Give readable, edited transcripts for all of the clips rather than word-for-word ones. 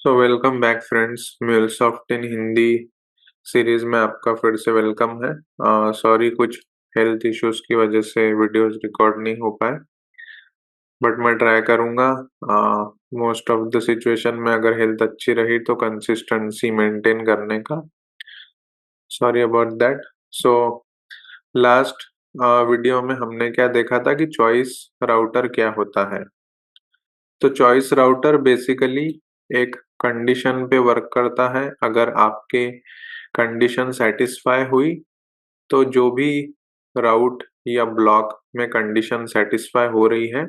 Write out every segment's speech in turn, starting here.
So welcome back friends. MuleSoft in Hindi series में आपका फिर से वेलकम है। सॉरी, कुछ हेल्थ इश्यूज की वजह से वीडियोस रिकॉर्ड नहीं हो पाए, बट मैं ट्राई करूंगा। मोस्ट ऑफ द सिचुएशन में अगर हेल्थ अच्छी रही तो कंसिस्टेंसी मेंटेन करने का। Sorry about that. So last video में हमने क्या देखा था कि चॉइस राउटर क्या होता है। तो चॉइस राउटर बेसिकली एक कंडीशन पे वर्क करता है। अगर आपके कंडीशन सेटिस्फाई हुई तो जो भी राउट या ब्लॉक में कंडीशन सेटिस्फाई हो रही है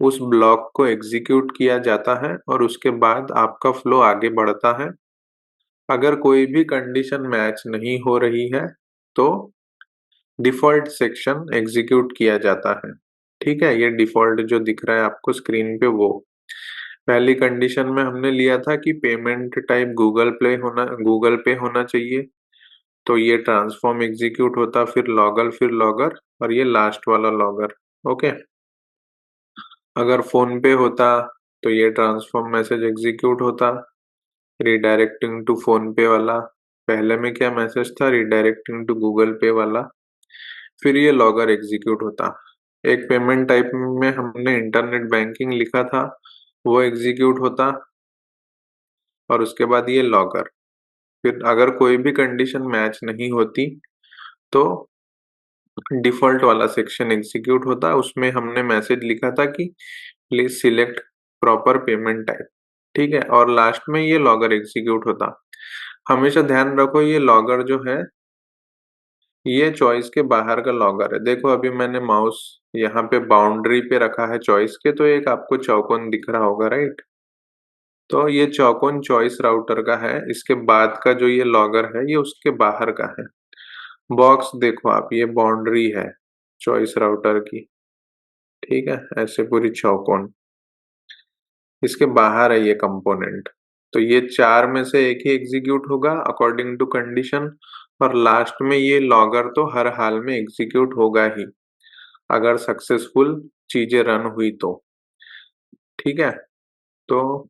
उस ब्लॉक को एग्जीक्यूट किया जाता है और उसके बाद आपका फ्लो आगे बढ़ता है। अगर कोई भी कंडीशन मैच नहीं हो रही है तो डिफॉल्ट सेक्शन एग्जीक्यूट किया जाता है। ठीक है, ये डिफॉल्ट जो दिख रहा है आपको स्क्रीन पे वो पहली कंडीशन में हमने लिया था कि पेमेंट टाइप गूगल पे होना चाहिए। तो ये ट्रांसफॉर्म एग्जीक्यूट होता, फिर लॉगर और ये लास्ट वाला लॉगर। ओके, अगर फोन पे होता तो ये ट्रांसफॉर्म मैसेज एग्जीक्यूट होता, रिडायरेक्टिंग टू फोन पे वाला। पहले में क्या मैसेज था? रिडायरेक्टिंग टू गूगल पे वाला। फिर ये लॉगर एग्जीक्यूट होता। एक पेमेंट टाइप में हमने इंटरनेट बैंकिंग लिखा था, वो एग्जीक्यूट होता और उसके बाद ये लॉगर। फिर अगर कोई भी कंडीशन मैच नहीं होती तो डिफॉल्ट वाला सेक्शन एग्जीक्यूट होता, उसमें हमने मैसेज लिखा था कि please select proper payment type. ठीक है, और लास्ट में ये लॉगर एग्जीक्यूट होता। हमेशा ध्यान रखो ये लॉगर जो है ये चॉइस के बाहर का लॉगर है। देखो अभी मैंने माउस यहाँ पे बाउंड्री पे रखा है चॉइस के, तो एक आपको चौकोन दिख रहा होगा, राइट? तो ये चौकोन चॉइस राउटर का है, इसके बाद का जो ये लॉगर है ये उसके बाहर का है। बॉक्स देखो आप, ये बाउंड्री है चॉइस राउटर की। ठीक है, ऐसे पूरी चौकोन, इसके बाहर है ये कंपोनेंट। तो ये चार में से एक ही एग्जीक्यूट होगा अकॉर्डिंग टू कंडीशन, और लास्ट में ये लॉगर तो हर हाल में एग्जीक्यूट होगा ही अगर सक्सेसफुल चीजें रन हुई तो। ठीक है, तो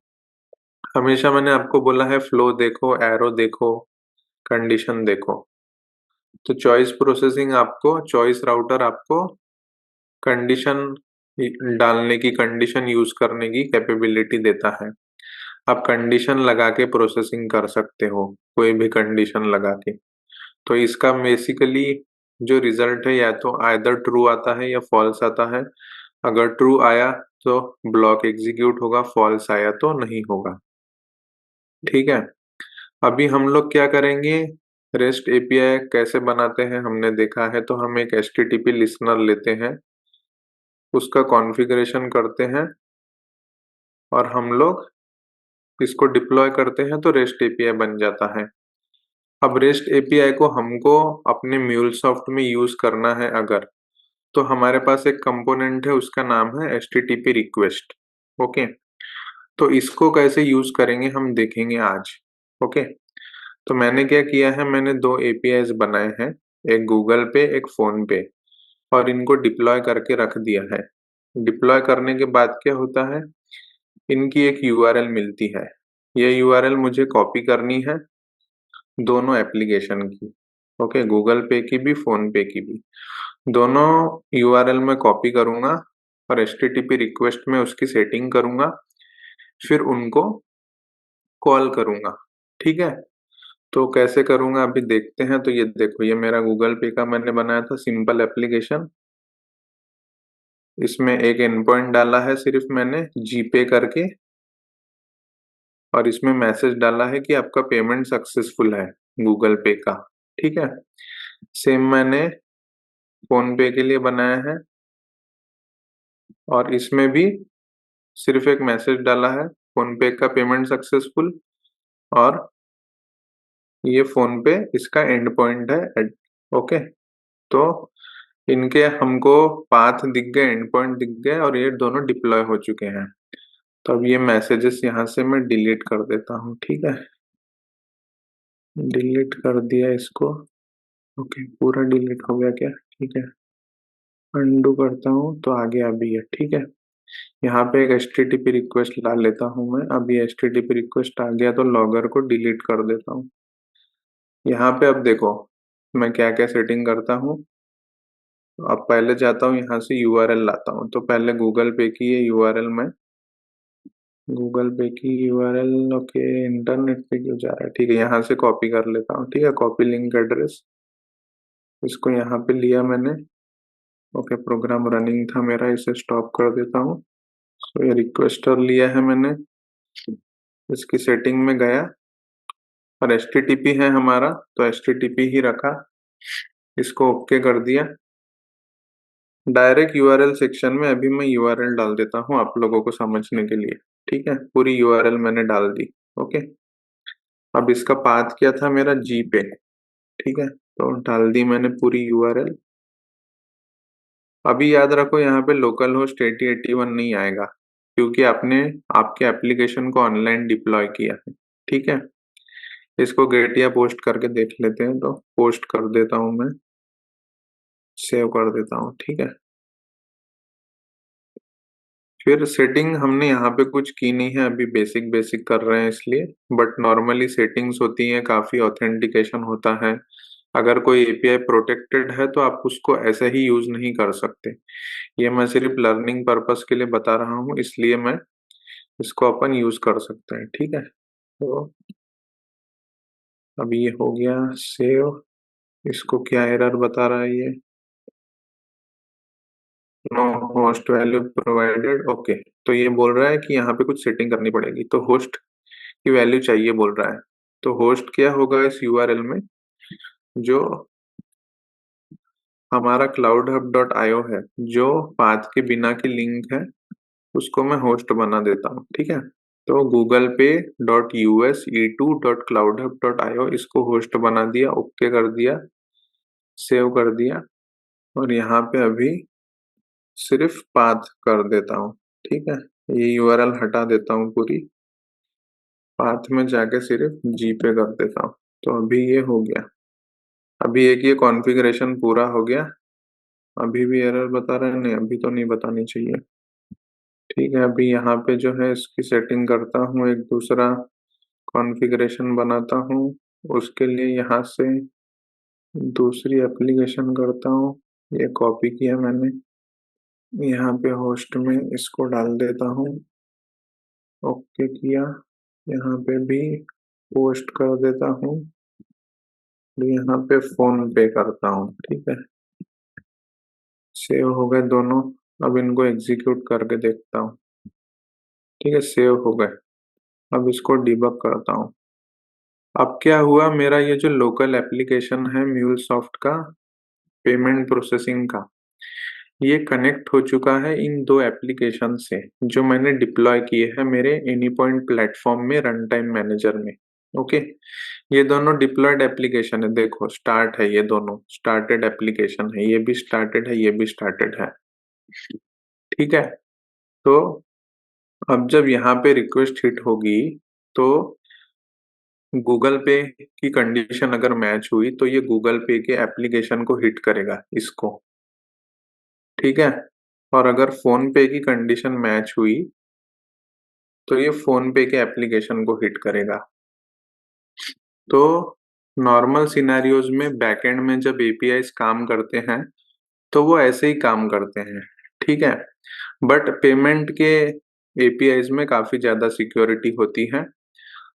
हमेशा मैंने आपको बोला है फ्लो देखो, एरो देखो, कंडीशन देखो। तो चॉइस प्रोसेसिंग आपको, चॉइस राउटर आपको कंडीशन डालने की, कंडीशन यूज करने की कैपेबिलिटी देता है। आप कंडीशन लगा के प्रोसेसिंग कर सकते हो, कोई भी कंडीशन लगा के। तो इसका बेसिकली जो रिजल्ट है या तो आइदर ट्रू आता है या फॉल्स आता है। अगर ट्रू आया तो ब्लॉक एग्जीक्यूट होगा, फॉल्स आया तो नहीं होगा। ठीक है, अभी हम लोग क्या करेंगे, रेस्ट एपीआई कैसे बनाते हैं हमने देखा है। तो हम एक एचटीटीपी लिसनर लेते हैं, उसका कॉन्फ़िगरेशन करते हैं और हम लोग इसको डिप्लॉय करते हैं तो रेस्ट एपीआई बन जाता है। अब रेस्ट एपीआई को हमको अपने म्यूलसॉफ्ट में यूज करना है अगर, तो हमारे पास एक कंपोनेंट है, उसका नाम है एचटीटीपी रिक्वेस्ट। ओके, तो इसको कैसे यूज करेंगे हम देखेंगे आज। ओके, तो मैंने क्या किया है, मैंने दो एपीआईज बनाए हैं, एक गूगल पे एक फोन पे, और इनको डिप्लॉय करके रख दिया है। डिप्लॉय करने के बाद क्या होता है, इनकी एक यूआरएल मिलती है। ये यूआरएल मुझे कॉपी करनी है दोनों एप्लीकेशन की। ओके, गूगल पे की भी फोन पे की भी, दोनों यूआरएल में कॉपी करूंगा और एचटीटीपी रिक्वेस्ट में उसकी सेटिंग करूंगा, फिर उनको कॉल करूंगा। ठीक है, तो कैसे करूंगा अभी देखते हैं। तो ये देखो, ये मेरा गूगल पे का मैंने बनाया था सिंपल एप्लीकेशन। इसमें एक एंड पॉइंट डाला है सिर्फ मैंने जीपे करके, और इसमें मैसेज डाला है कि आपका पेमेंट सक्सेसफुल है गूगल पे का। ठीक है, सेम मैंने फोन पे के लिए बनाया है और इसमें भी सिर्फ एक मैसेज डाला है, फोन पे का पेमेंट सक्सेसफुल, और ये फोन पे इसका एंड पॉइंट है। ओके, तो इनके हमको पाथ दिख गए, एंड पॉइंट दिख गए, और ये दोनों डिप्लॉय हो चुके हैं। तो अब ये मैसेजेस यहाँ से मैं डिलीट कर देता हूँ। ठीक है, डिलीट कर दिया इसको। ओके, पूरा डिलीट हो गया क्या? ठीक है, अनडू करता हूँ तो आगे अभी है। ठीक है, यहाँ पे एक HTTP रिक्वेस्ट ला लेता हूँ मैं। अभी HTTP रिक्वेस्ट आ गया तो लॉगर को डिलीट कर देता हूँ। यहाँ पे अब देखो मैं क्या क्या सेटिंग करता हूँ। अब पहले जाता हूँ यहाँ से URL लाता हूँ। तो पहले गूगल पे की ये URL मैं, गूगल पे की URL, ओके इंटरनेट पे क्यों जा रहा है, ठीक है यहाँ से कॉपी कर लेता हूँ। ठीक है, कॉपी लिंक एड्रेस, इसको यहाँ पे लिया मैंने। ओके, प्रोग्राम रनिंग था मेरा, इसे स्टॉप कर देता हूँ। तो ये रिक्वेस्टर लिया है मैंने, इसकी सेटिंग में गया और HTTP है हमारा तो HTTP ही रखा, इसको ओके कर दिया। डायरेक्ट URL सेक्शन में अभी मैं URL डाल देता हूँ आप लोगों को समझने के लिए। ठीक है, पूरी URL मैंने डाल दी। ओके, अब इसका पाथ क्या था मेरा, जी पे। ठीक है, तो डाल दी मैंने पूरी URL। अभी याद रखो यहाँ पे लोकल होस्ट 8081 नहीं आएगा क्योंकि आपने आपके एप्लीकेशन को ऑनलाइन डिप्लॉय किया है। ठीक है, इसको गेट या पोस्ट करके देख लेते हैं। तो पोस्ट कर देता हूँ मैं, सेव कर देता हूँ। ठीक है, फिर सेटिंग हमने यहाँ पे कुछ की नहीं है, अभी बेसिक बेसिक कर रहे हैं इसलिए। बट नॉर्मली सेटिंग्स होती हैं, काफी ऑथेंटिकेशन होता है। अगर कोई एपीआई प्रोटेक्टेड है तो आप उसको ऐसे ही यूज नहीं कर सकते। ये मैं सिर्फ लर्निंग पर्पस के लिए बता रहा हूँ, इसलिए मैं इसको अपन यूज कर सकते हैं। ठीक है, तो अभी ये हो गया सेव। इसको क्या एरर बता रहा है ये, no host value provided. Okay, तो ये बोल रहा है कि यहाँ पे कुछ सेटिंग करनी पड़ेगी, तो होस्ट की वैल्यू चाहिए बोल रहा है। तो होस्ट क्या होगा इस यूआरएल में, जो हमारा cloudhub.io है, जो पाथ के बिना की लिंक है, उसको मैं होस्ट बना देता हूँ। ठीक है, तो गूगल पे .us.e2.cloudhub.io इसको होस्ट बना दिया, ओके कर दिया, सेव कर दिया। और यहाँ पे अभी सिर्फ पाथ कर देता हूँ। ठीक है, ये यूआरएल हटा देता हूँ पूरी, पाथ में जाके सिर्फ जी पे कर देता हूँ। तो अभी ये हो गया। अभी एक ये कॉन्फ़िगरेशन पूरा हो गया। अभी भी एरर बता रहा है, नहीं अभी तो नहीं बतानी चाहिए। ठीक है, अभी यहाँ पे जो है इसकी सेटिंग करता हूँ, एक दूसरा कॉन्फ़िगरेशन बनाता हूँ। उसके लिए यहाँ से दूसरी एप्लीकेशन करता हूँ, ये कॉपी किया मैंने, यहाँ पे होस्ट में इसको डाल देता हूँ, ओके किया। यहाँ पे भी पोस्ट कर देता हूँ, यहाँ पे फोन पे करता हूँ। ठीक है, सेव हो गए दोनों। अब इनको एग्जीक्यूट करके देखता हूँ। ठीक है, सेव हो गए। अब इसको डिबग करता हूँ। अब क्या हुआ, मेरा ये जो लोकल एप्लीकेशन है म्यूलसॉफ्ट का, पेमेंट प्रोसेसिंग का, ये कनेक्ट हो चुका है इन दो एप्लीकेशन से जो मैंने डिप्लॉय किए हैं मेरे एनी पॉइंट प्लेटफॉर्म में, रन टाइम मैनेजर में। ओके, ये दोनों डिप्लॉयड एप्लीकेशन है, देखो स्टार्ट है, ये दोनों स्टार्टेड एप्लीकेशन है, ये भी स्टार्टेड है, ये भी स्टार्टेड है। ठीक है, तो अब जब यहाँ पे रिक्वेस्ट हिट होगी तो गूगल पे की कंडीशन अगर मैच हुई तो ये गूगल पे के एप्लीकेशन को हिट करेगा, इसको। ठीक है, और अगर फोन पे की कंडीशन मैच हुई तो ये फोन पे के एप्लीकेशन को हिट करेगा। तो नॉर्मल सिनेरियोज में बैकएंड में जब एपीआईज काम करते हैं तो वो ऐसे ही काम करते हैं। ठीक है, बट पेमेंट के एपीआईज में काफी ज्यादा सिक्योरिटी होती है।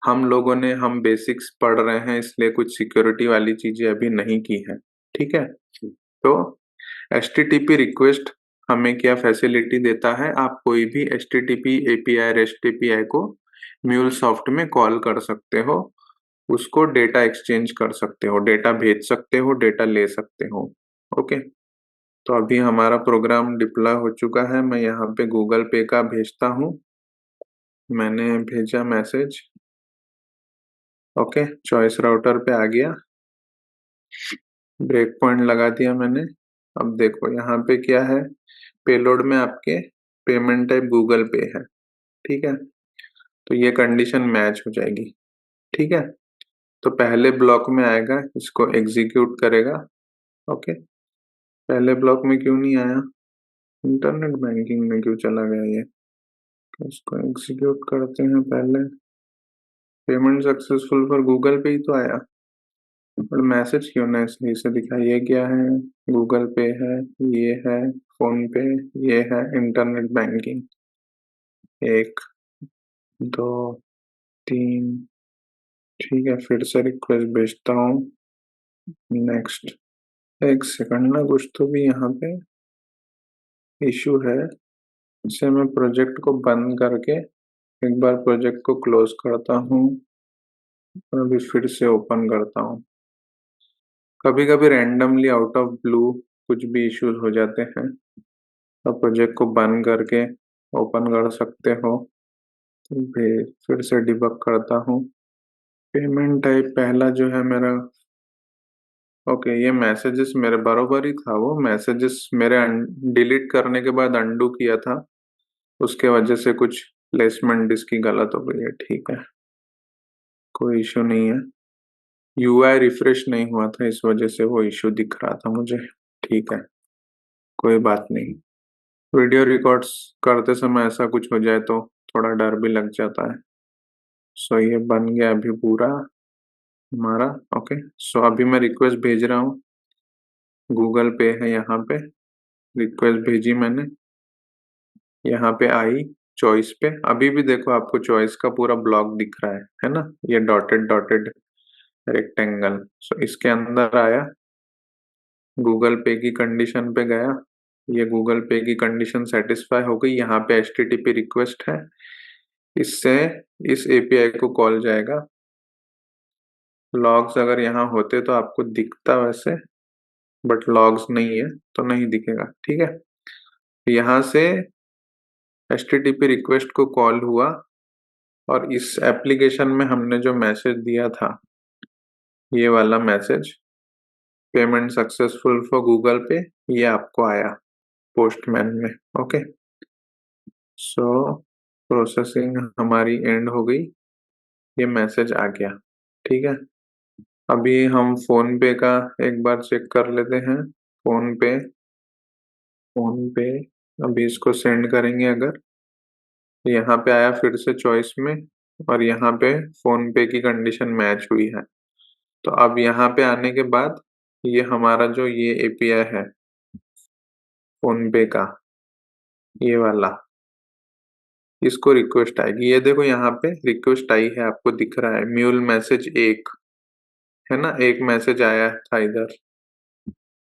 हम बेसिक्स पढ़ रहे हैं इसलिए कुछ सिक्योरिटी वाली चीजें अभी नहीं की है। ठीक है, तो HTTP रिक्वेस्ट हमें क्या फैसिलिटी देता है, आप कोई भी HTTP एपीआई REST API को म्यूलसॉफ्ट में कॉल कर सकते हो, उसको डेटा एक्सचेंज कर सकते हो, डेटा भेज सकते हो, डेटा ले सकते हो। ओके, तो अभी हमारा प्रोग्राम डिप्लॉय हो चुका है। मैं यहाँ पे गूगल पे का भेजता हूँ, मैंने भेजा मैसेज। ओके, चॉइस राउटर पे आ गया, ब्रेक पॉइंट लगा दिया मैंने। अब देखो यहाँ पे क्या है, पेलोड में आपके पेमेंट टाइप गूगल पे है। ठीक है, तो ये कंडीशन मैच हो जाएगी। ठीक है, तो पहले ब्लॉक में आएगा, इसको एग्जीक्यूट करेगा। ओके, पहले ब्लॉक में क्यों नहीं आया, इंटरनेट बैंकिंग में क्यों चला गया ये? तो इसको एग्जीक्यूट करते हैं पहले। पेमेंट सक्सेसफुल पर गूगल पे ही तो आया, पर मैसेज क्यों नहीं सही से दिखा? ये क्या है? गूगल पे है, ये है फोन पे, ये है इंटरनेट बैंकिंग। 1 2 3। ठीक है, फिर से रिक्वेस्ट भेजता हूँ। नेक्स्ट। एक सेकंड ना, कुछ तो भी यहाँ पे इशू है। इसे मैं प्रोजेक्ट को बंद करके एक बार प्रोजेक्ट को क्लोज करता हूँ और अभी फिर से ओपन करता हूँ। कभी कभी रैंडमली आउट ऑफ ब्लू कुछ भी इश्यूज हो जाते हैं, तो प्रोजेक्ट को बंद करके ओपन कर सकते हो। तो फिर से डिबग करता हूँ। पेमेंट टाइप पहला जो है मेरा, ओके, ये मैसेजेस मेरे बराबर ही था। वो मैसेजेस मेरे डिलीट करने के बाद अंडू किया था, उसके वजह से कुछ प्लेसमेंट इसकी गलत हो गई है। ठीक है, कोई इशू नहीं है। यूआई रिफ्रेश नहीं हुआ था, इस वजह से वो इशू दिख रहा था मुझे। ठीक है, कोई बात नहीं। वीडियो रिकॉर्ड्स करते समय ऐसा कुछ हो जाए तो थोड़ा डर भी लग जाता है। सो ये बन गया अभी पूरा हमारा। ओके, सो अभी मैं रिक्वेस्ट भेज रहा हूँ। गूगल पे है यहाँ पे, रिक्वेस्ट भेजी मैंने, यहाँ पे आई चॉइस पे। अभी भी देखो आपको चॉइस का पूरा ब्लॉक दिख रहा है ना, ये डॉटेड डॉटेड रेक्टेंगल। सो इसके अंदर आया, गूगल पे की कंडीशन पे गया, ये गूगल पे की कंडीशन सेटिस्फाई हो गई। यहाँ पे HTTP रिक्वेस्ट है, इससे इस API को कॉल जाएगा। लॉग्स अगर यहाँ होते तो आपको दिखता वैसे, बट लॉग्स नहीं है तो नहीं दिखेगा। ठीक है, यहाँ से HTTP रिक्वेस्ट को कॉल हुआ और इस एप्लीकेशन में हमने जो मैसेज दिया था, ये वाला message, payment successful for Google पे, ये आपको आया पोस्टमैन में। ओके, सो प्रोसेसिंग हमारी एंड हो गई, ये मैसेज आ गया। ठीक है, अभी हम फोन पे का एक बार चेक कर लेते हैं। फोन पे अभी इसको सेंड करेंगे। अगर यहाँ पे आया फिर से चॉइस में, और यहाँ पे फोन पे की कंडीशन मैच हुई है, तो अब यहाँ पे आने के बाद ये हमारा जो ये API है फोन पे का, ये वाला, इसको रिक्वेस्ट आएगी। ये देखो यहाँ पे रिक्वेस्ट आई है, आपको दिख रहा है म्यूल मैसेज 1 है ना, एक मैसेज आया था इधर,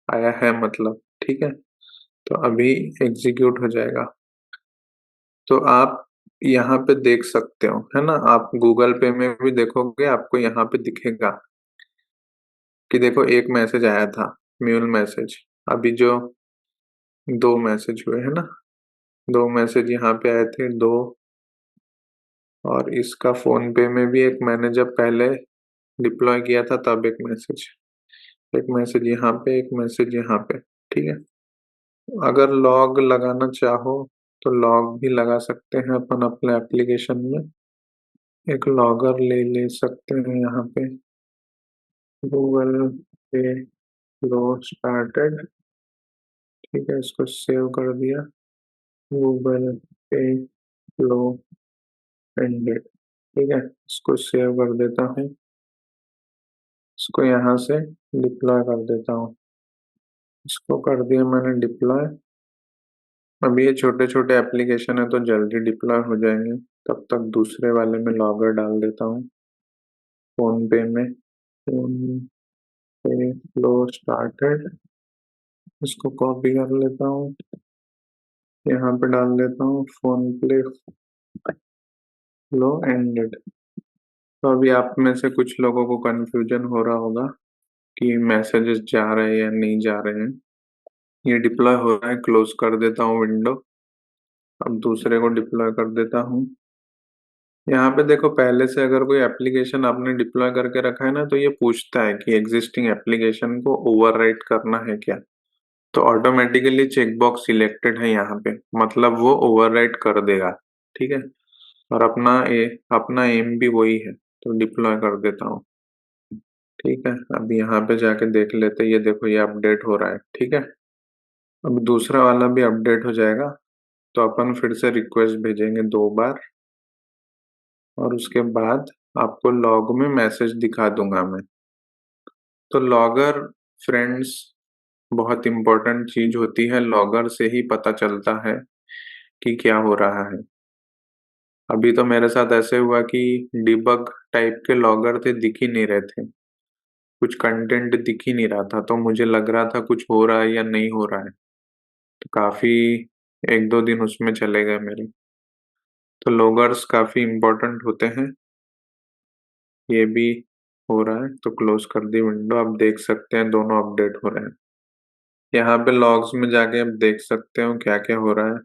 आया है मतलब। ठीक है, तो अभी एग्जीक्यूट हो जाएगा। तो आप यहाँ पे देख सकते हो, है ना, आप गूगल पे में भी देखोगे, आपको यहाँ पे दिखेगा कि देखो एक मैसेज आया था म्यूल मैसेज। अभी जो 2 मैसेज हुए है ना, 2 मैसेज यहाँ पे आए थे, 2। और इसका फोन पे में भी एक मैंने जब पहले डिप्लॉय किया था तब एक मैसेज यहाँ पे, एक मैसेज यहाँ पे। ठीक है, अगर लॉग लगाना चाहो तो लॉग भी लगा सकते हैं अपन अपने एप्लीकेशन में। एक लॉगर ले सकते हैं यहाँ पे, गूगल पे फ्लो स्टार्टेड। ठीक है, इसको सेव कर दिया, गूगल पे फ्लो एंडेड। ठीक है, इसको सेव कर देता हूँ, इसको यहाँ से डिप्लॉय कर देता हूँ। इसको कर दिया मैंने डिप्लॉय। अभी ये छोटे छोटे एप्लीकेशन है तो जल्दी डिप्लॉय हो जाएंगे, तब तक दूसरे वाले में लॉगर डाल देता हूँ। फोन पे में फोन पे फ्लो स्टार्टेड, इसको कॉपी कर लेता हूँ, यहाँ पे डाल देता हूँ फोन पे फ्लो एंडेड। तो अभी आप में से कुछ लोगों को कंफ्यूजन हो रहा होगा कि मैसेजेस जा रहे हैं या नहीं जा रहे हैं। ये डिप्लॉय हो रहा है, क्लोज कर देता हूँ विंडो। अब दूसरे को डिप्लॉय कर देता हूँ। यहाँ पे देखो, पहले से अगर कोई एप्लीकेशन आपने डिप्लॉय करके रखा है ना, तो ये पूछता है कि एग्जिस्टिंग एप्लीकेशन को ओवरराइट करना है क्या। तो ऑटोमेटिकली चेकबॉक्स सिलेक्टेड है यहाँ पे, मतलब वो ओवरराइट कर देगा। ठीक है, और अपना एम भी वही है, तो डिप्लॉय कर देता हूँ। ठीक है, अब यहाँ पे जाके देख लेते, ये देखो ये अपडेट हो रहा है। ठीक है, अब दूसरा वाला भी अपडेट हो जाएगा, तो अपन फिर से रिक्वेस्ट भेजेंगे 2 बार, और उसके बाद आपको लॉग में मैसेज दिखा दूंगा मैं। तो लॉगर फ्रेंड्स बहुत इंपॉर्टेंट चीज होती है, लॉगर से ही पता चलता है कि क्या हो रहा है। अभी तो मेरे साथ ऐसे हुआ कि डिबग टाइप के लॉगर थे, दिख ही नहीं रहे थे, कुछ कंटेंट दिख ही नहीं रहा था, तो मुझे लग रहा था कुछ हो रहा है या नहीं हो रहा है, तो काफी 1-2 दिन उसमें चले गए मेरे। तो लॉगर्स काफी इंपॉर्टेंट होते हैं। ये भी हो रहा है, तो क्लोज कर दी विंडो। आप देख सकते हैं दोनों अपडेट हो रहे हैं। यहाँ पे लॉग्स में जाके आप देख सकते हो क्या क्या हो रहा है।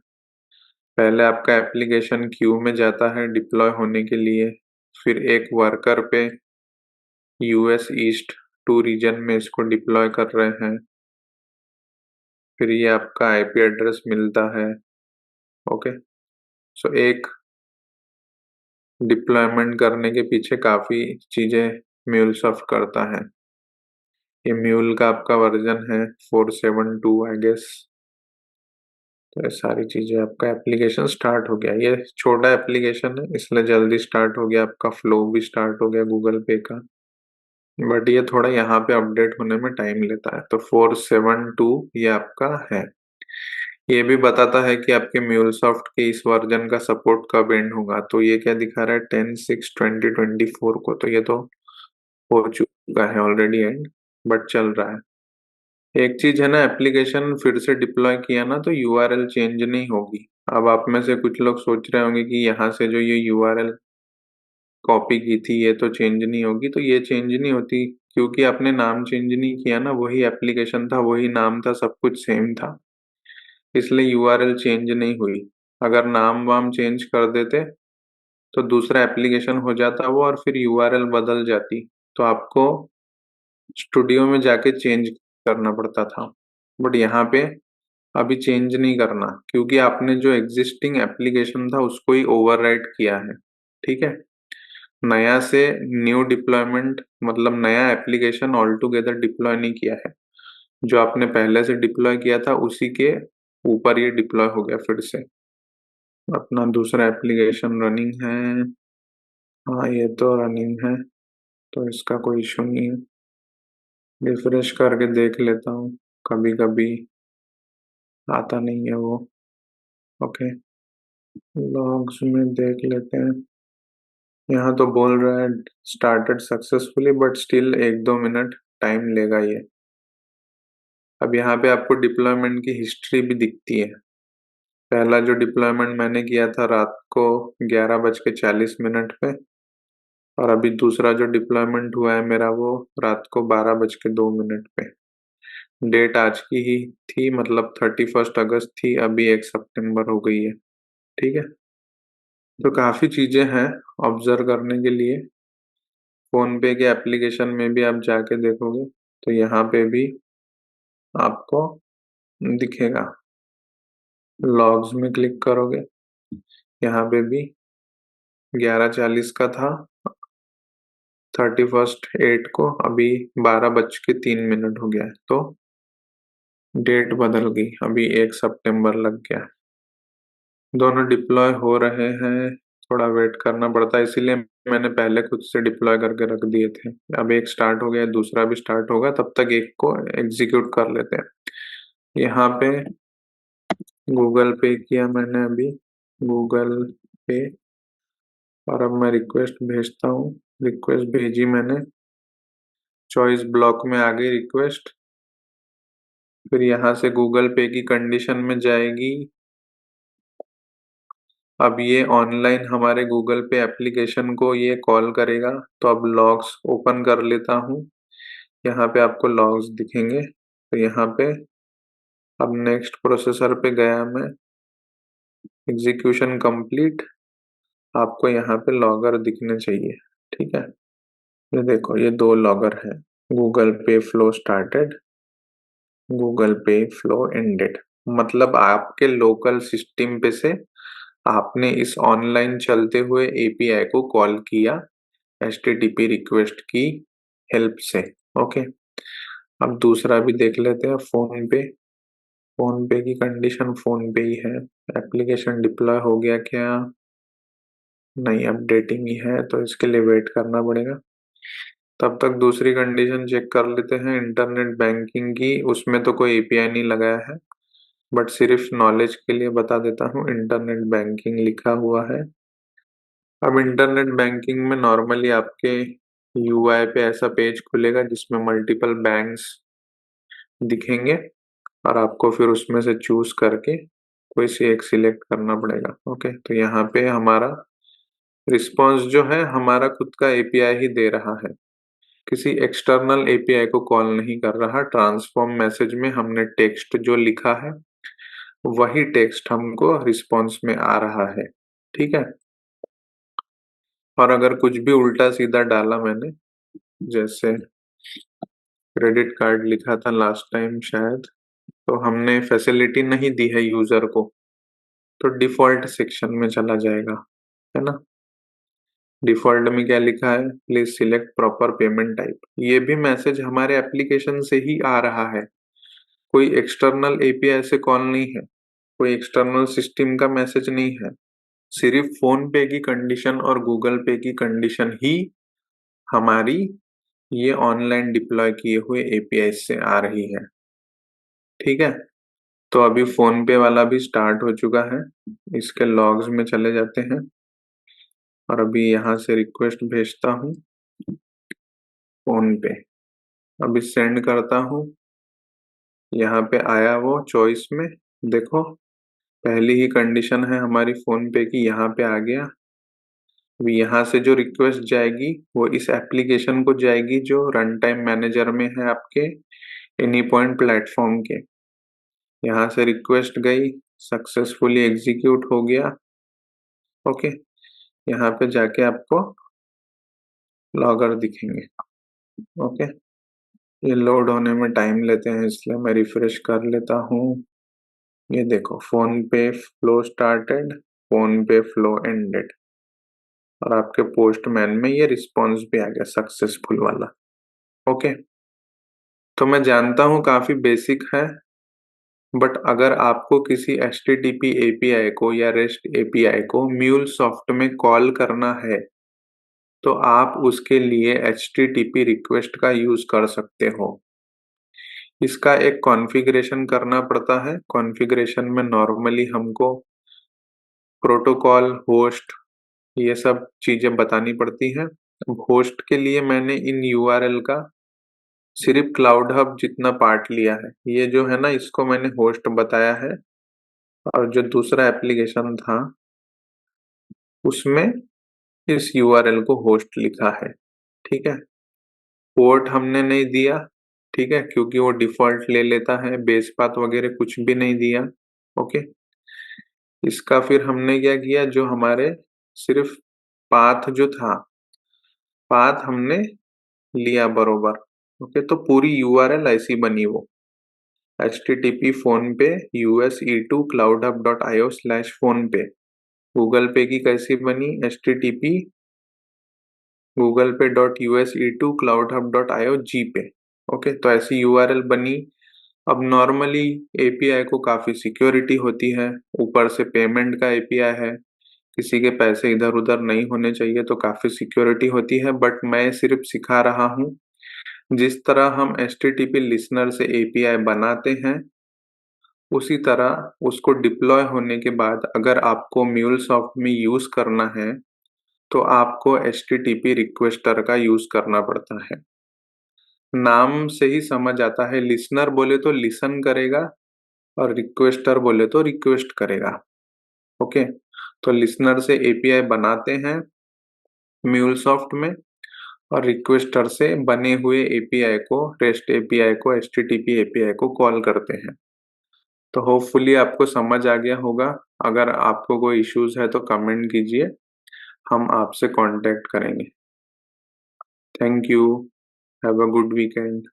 पहले आपका एप्लीकेशन क्यू में जाता है डिप्लॉय होने के लिए, फिर एक वर्कर पे यूएस ईस्ट 2 रीजन में इसको डिप्लॉय कर रहे हैं, फिर ये आपका आईपी एड्रेस मिलता है। ओके, सो एक डिप्लॉयमेंट करने के पीछे काफी चीजें म्यूलसॉफ्ट करता है। ये म्यूल का आपका वर्जन है 472 आई गेस। तो ये सारी चीजें, आपका एप्लीकेशन स्टार्ट हो गया। ये छोटा एप्लीकेशन है इसलिए जल्दी स्टार्ट हो गया, आपका फ्लो भी स्टार्ट हो गया गूगल पे का, बट ये थोड़ा यहाँ पे अपडेट होने में टाइम लेता है। तो 472 ये आपका है। ये भी बताता है कि आपके म्यूलसॉफ्ट के इस वर्जन का सपोर्ट कब एंड होगा। तो ये क्या दिखा रहा है 10/6/2024 को, तो ये तो हो चुका है ऑलरेडी एंड, बट चल रहा है। एक चीज है ना, एप्लीकेशन फिर से डिप्लॉय किया ना तो यूआरएल चेंज नहीं होगी। अब आप में से कुछ लोग सोच रहे होंगे कि यहाँ से जो ये यूआरएल कॉपी की थी ये तो चेंज नहीं होगी, तो ये चेंज नहीं होती क्योंकि आपने नाम चेंज नहीं किया ना, वही एप्लीकेशन था, वही नाम था, सब कुछ सेम था, इसलिए यूआरएल चेंज नहीं हुई। अगर नाम वाम चेंज कर देते तो दूसरा एप्लीकेशन हो जाता वो, और फिर यूआरएल बदल जाती, तो आपको स्टूडियो में जाके चेंज करना पड़ता था। बट यहाँ पे अभी चेंज नहीं करना, क्योंकि आपने जो एग्जिस्टिंग एप्लीकेशन था उसको ही ओवरराइट किया है। ठीक है, नया से न्यू डिप्लॉयमेंट मतलब नया एप्लीकेशन ऑल टुगेदर डिप्लॉय नहीं किया है। जो आपने पहले से डिप्लॉय किया था उसी के ऊपर ये डिप्लॉय हो गया फिर से। अपना दूसरा एप्लीकेशन रनिंग है, हाँ ये तो रनिंग है, तो इसका कोई इशू नहीं है। रिफ्रेश करके देख लेता हूँ, कभी कभी आता नहीं है वो। ओके, लॉग्स में देख लेते हैं। यहाँ तो बोल रहा है started successfully, but still 1-2 minute time लेगा ये। अब यहाँ पे आपको डिप्लॉयमेंट की हिस्ट्री भी दिखती है। पहला जो डिप्लॉयमेंट मैंने किया था रात को 11:40 पे, और अभी दूसरा जो डिप्लॉयमेंट हुआ है मेरा वो रात को 12:02 पे। डेट आज की ही थी, मतलब 31 अगस्त थी, अभी 1 सितंबर हो गई है। ठीक है, तो काफी चीजें हैं ऑब्जर्व करने के लिए। फोन पे के एप्लीकेशन में भी आप जाके देखोगे तो यहाँ पे भी आपको दिखेगा। लॉग्स में क्लिक करोगे, यहाँ पे भी 11:40 का था 31/8 को, अभी 12:03 हो गया है, तो डेट बदल गई, अभी 1 सितंबर लग गया। दोनों डिप्लॉय हो रहे हैं, थोड़ा वेट करना पड़ता है, इसीलिए मैंने पहले खुद से डिप्लॉय करके रख दिए थे। अब एक स्टार्ट हो गया, दूसरा भी स्टार्ट होगा, तब तक एक को एग्जीक्यूट कर लेते हैं। यहाँ पे गूगल पे किया मैंने अभी, गूगल पे, और अब मैं रिक्वेस्ट भेजता हूँ। रिक्वेस्ट भेजी मैंने, चॉइस ब्लॉक में आ गई रिक्वेस्ट, फिर यहाँ से गूगल पे की कंडीशन में जाएगी। अब ये ऑनलाइन हमारे गूगल पे एप्लीकेशन को ये कॉल करेगा, तो अब लॉग्स ओपन कर लेता हूँ। यहाँ पे आपको लॉग्स दिखेंगे, तो यहाँ पे अब नेक्स्ट प्रोसेसर पे गया मैं, एग्जीक्यूशन कंप्लीट, आपको यहाँ पे लॉगर दिखने चाहिए। ठीक है, ये देखो ये 2 लॉगर है, गूगल पे फ्लो स्टार्टेड, गूगल पे फ्लो एंडेड। मतलब आपके लोकल सिस्टम पे से आपने इस ऑनलाइन चलते हुए एपीआई को कॉल किया एचटीटीपी रिक्वेस्ट की हेल्प से। ओके, अब दूसरा भी देख लेते हैं फोन पे। फोन पे की कंडीशन फोन पे ही है। एप्लीकेशन डिप्लॉय हो गया क्या? नहीं, अपडेटिंग ही है, तो इसके लिए वेट करना पड़ेगा। तब तक दूसरी कंडीशन चेक कर लेते हैं इंटरनेट बैंकिंग की। उसमें तो कोई एपीआई नहीं लगाया है, बट सिर्फ नॉलेज के लिए बता देता हूँ, इंटरनेट बैंकिंग लिखा हुआ है। अब इंटरनेट बैंकिंग में नॉर्मली आपके यूआई पे ऐसा पेज खुलेगा जिसमें मल्टीपल बैंक्स दिखेंगे, और आपको फिर उसमें से चूज करके कोई सी एक सिलेक्ट करना पड़ेगा। ओके, तो यहाँ पे हमारा रिस्पॉन्स जो है हमारा खुद का एपीआई ही दे रहा है, किसी एक्सटर्नल एपीआई को कॉल नहीं कर रहा। ट्रांसफॉर्म मैसेज में हमने टेक्स्ट जो लिखा है वही टेक्स्ट हमको रिस्पॉन्स में आ रहा है। ठीक है, और अगर कुछ भी उल्टा सीधा डाला मैंने, जैसे क्रेडिट कार्ड लिखा था लास्ट टाइम शायद, तो हमने फैसिलिटी नहीं दी है यूजर को, तो डिफॉल्ट सेक्शन में चला जाएगा, है ना। डिफॉल्ट में क्या लिखा है? Please select proper payment type. ये भी मैसेज हमारे एप्लीकेशन से ही आ रहा है, कोई एक्सटर्नल एपीआई से कॉल नहीं है, कोई एक्सटर्नल सिस्टम का मैसेज नहीं है। सिर्फ फोन पे की कंडीशन और गूगल पे की कंडीशन ही हमारी ये ऑनलाइन डिप्लॉय किए हुए एपीआई से आ रही है। ठीक है, तो अभी फोन पे वाला भी स्टार्ट हो चुका है। इसके लॉग्स में चले जाते हैं, और अभी यहाँ से रिक्वेस्ट भेजता हूँ फोन पे। अभी सेंड करता हूँ, यहाँ पे आया वो चॉइस में, देखो पहली ही कंडीशन है हमारी फोन पे की, यहाँ पे आ गया। यहाँ से जो रिक्वेस्ट जाएगी वो इस एप्लीकेशन को जाएगी जो रन टाइम मैनेजर में है आपके एनी पॉइंट प्लेटफॉर्म के। यहाँ से रिक्वेस्ट गई, सक्सेसफुली एग्जीक्यूट हो गया। ओके, यहाँ पे जाके आपको लॉगर दिखेंगे। ओके, ये लोड होने में टाइम लेते हैं, इसलिए मैं रिफ्रेश कर लेता हूँ। ये देखो, फोन पे फ्लो स्टार्टेड, फोन पे फ्लो एंडेड, और आपके पोस्टमैन में ये रिस्पॉन्स भी आ गया सक्सेसफुल वाला। ओके, तो मैं जानता हूँ काफी बेसिक है, बट अगर आपको किसी HTTP API को या REST API को MuleSoft में कॉल करना है, तो आप उसके लिए HTTP रिक्वेस्ट का यूज कर सकते हो। इसका एक कॉन्फ़िगरेशन करना पड़ता है। कॉन्फ़िगरेशन में नॉर्मली हमको प्रोटोकॉल, होस्ट, ये सब चीजें बतानी पड़ती हैं। होस्ट के लिए मैंने इन URL का सिर्फ क्लाउड हब जितना पार्ट लिया है, ये जो है ना इसको मैंने होस्ट बताया है, और जो दूसरा एप्लीकेशन था उसमें इस URL को होस्ट लिखा है। ठीक है, पोर्ट हमने नहीं दिया, ठीक है, क्योंकि वो डिफॉल्ट ले लेता है, बेस पाथ वगैरह कुछ भी नहीं दिया। ओके, इसका फिर हमने क्या किया, जो हमारे सिर्फ पाथ जो था, पाथ हमने लिया बरोबर। ओके, तो पूरी URL ऐसी बनी वो http फोन पे US E2 cloudhub.io/फोनपे। गूगल पे की कैसी बनी? http गूगल पे .US E2 cloudhub.io जी पे। ओके, तो ऐसी URL बनी। अब नॉर्मली एपीआई को काफी सिक्योरिटी होती है, ऊपर से पेमेंट का एपीआई है, किसी के पैसे इधर उधर नहीं होने चाहिए, तो काफी सिक्योरिटी होती है। बट मैं सिर्फ सिखा रहा हूँ, जिस तरह हम HTTP लिसनर से एपीआई बनाते हैं उसी तरह उसको डिप्लॉय होने के बाद अगर आपको MuleSoft में यूज करना है तो आपको HTTP रिक्वेस्टर का यूज करना पड़ता है। नाम से ही समझ आता है, लिसनर बोले तो लिसन करेगा और रिक्वेस्टर बोले तो रिक्वेस्ट करेगा। ओके, तो लिसनर से एपीआई बनाते हैं MuleSoft में, और रिक्वेस्टर से बने हुए एपीआई को, REST एपीआई को, HTTP एपीआई को कॉल करते हैं। तो होपफुली आपको समझ आ गया होगा। अगर आपको कोई इश्यूज है तो कमेंट कीजिए, हम आपसे कांटेक्ट करेंगे। Thank you, have a good weekend.